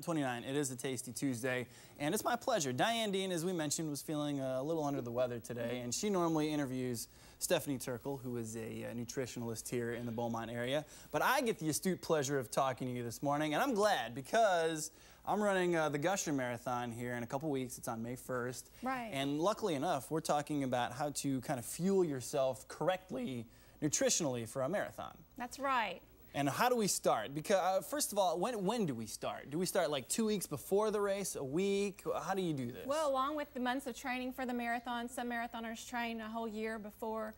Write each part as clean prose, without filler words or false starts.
29. It is a Tasty Tuesday, and it's my pleasure. Diane Dean, as we mentioned, was feeling a little under the weather today, and she normally interviews Stephanie Turkel, who is a nutritionalist here in the Beaumont area. But I get the astute pleasure of talking to you this morning, and I'm glad because I'm running the Gusher Marathon here in a couple weeks. It's on May 1st. Right. And luckily enough, we're talking about how to kind of fuel yourself correctly, nutritionally for a marathon. That's right. And how do we start? Because first of all, when do we start? Do we start like 2 weeks before the race, a week? How do you do this? Well, along with the months of training for the marathon, some marathoners train a whole year before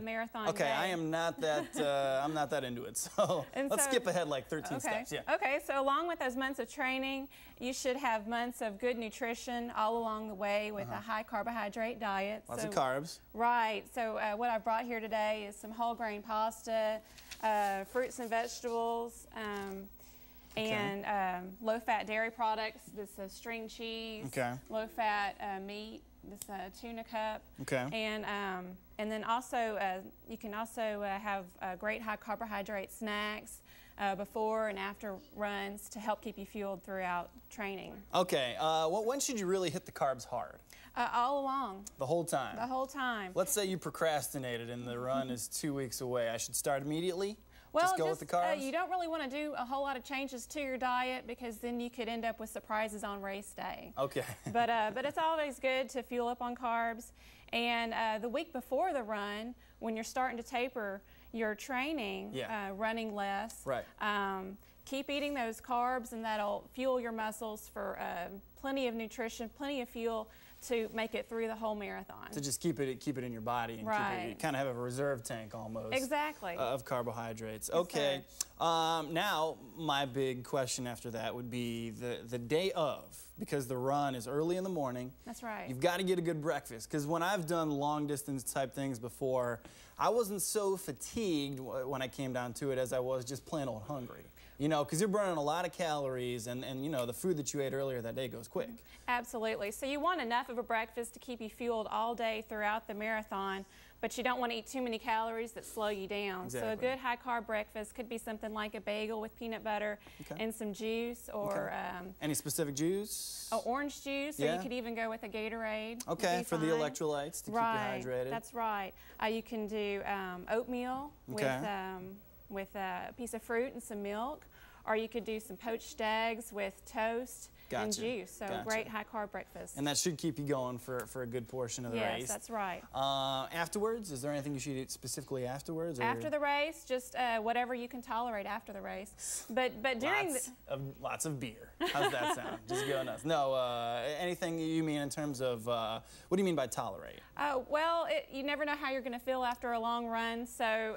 marathon Okay, day. I am not that. I'm not that into it. So let's skip ahead like 13 steps. Yeah. Okay. So along with those months of training, you should have months of good nutrition all along the way with a high carbohydrate diet. Lots of carbs. Right. So what I've brought here today is some whole grain pasta, fruits and vegetables, and low-fat dairy products. This string cheese, low-fat meat, this tuna cup, and then also you can also have great high carbohydrate snacks before and after runs to help keep you fueled throughout training. Okay, when should you really hit the carbs hard? All along. The whole time? The whole time. Let's say you procrastinated and the run is 2 weeks away. I should start immediately? Well, just go with the carbs? You don't really want to do a whole lot of changes to your diet because then you could end up with surprises on race day. Okay. But it's always good to fuel up on carbs. And the week before the run, when you're starting to taper your training, running less, keep eating those carbs, and that'll fuel your muscles for plenty of nutrition, plenty of fuel to make it through the whole marathon. To just keep it in your body and keep it, kind of have a reserve tank almost. Exactly. Of carbohydrates. Okay. Now my big question after that would be the day of, because the run is early in the morning. That's right. You've got to get a good breakfast, because when I've done long distance type things before, I wasn't so fatigued when I came down to it as I was just plain old hungry. You know, because you're burning a lot of calories, and you know, the food that you ate earlier that day goes quick. Absolutely. So you want enough of a breakfast to keep you fueled all day throughout the marathon, but you don't want to eat too many calories that slow you down. Exactly. So a good high carb breakfast could be something like a bagel with peanut butter and some juice, or any specific juice? Orange juice, or you could even go with a Gatorade. Okay, for the electrolytes to keep you hydrated. That's right. You can do oatmeal with a piece of fruit and some milk, or you could do some poached eggs with toast and juice. So great high carb breakfast. And that should keep you going for a good portion of the race. Yes, that's right. Afterwards, is there anything you should eat specifically afterwards? Or? After the race, just whatever you can tolerate after the race. But during lots of beer. How's that sound? Just go nuts. No, anything you mean in terms of what do you mean by tolerate? Well, you never know how you're going to feel after a long run. So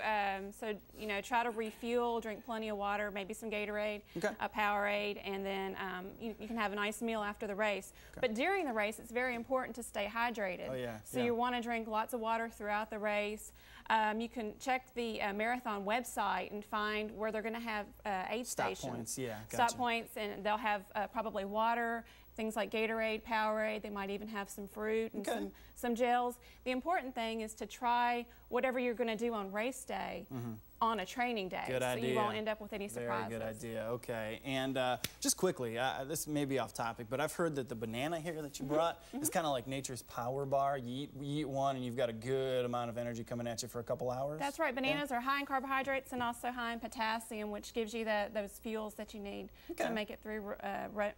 you know, try to refuel, drink plenty of water, maybe some Gatorade, a Powerade, and then you can have a nice meal after the race. But during the race, it's very important to stay hydrated. So you want to drink lots of water throughout the race. You can check the marathon website and find where they're going to have aid stations. Stop points, Stop points, and they'll have probably water, things like Gatorade, Powerade. They might even have some fruit and some gels. The important thing is to try whatever you're going to do on race day on a training day. Good idea. So you won't end up with any surprises. Very good idea. Okay. And just quickly, this may be off topic, but I've heard that the banana here that you brought is kind of like nature's power bar. You eat one and you've got a good amount of energy coming at you for a couple hours. That's right. Bananas are high in carbohydrates and also high in potassium, which gives you those fuels that you need to make it through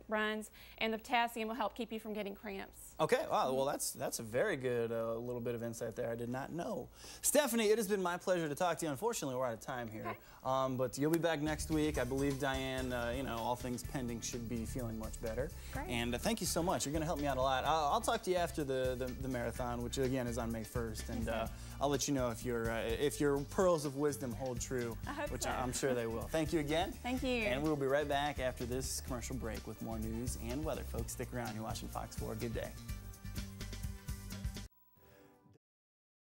runs. And the potassium will help keep you from getting cramps. Okay. Wow. Well, that's a very good little bit of insight there. I did not know. Stephanie, it has been my pleasure to talk to you. Unfortunately, we're out of time here, but you'll be back next week. I believe Diane, you know, all things pending, should be feeling much better. Great. And thank you so much. You're going to help me out a lot. I'll talk to you after the marathon, which again is on May 1st, and I'll let you know if your pearls of wisdom hold true, which I'm sure they will. Thank you again. Thank you. And we'll be right back after this commercial break with more news and weather. Folks, stick around. You're watching Fox 4. Good day.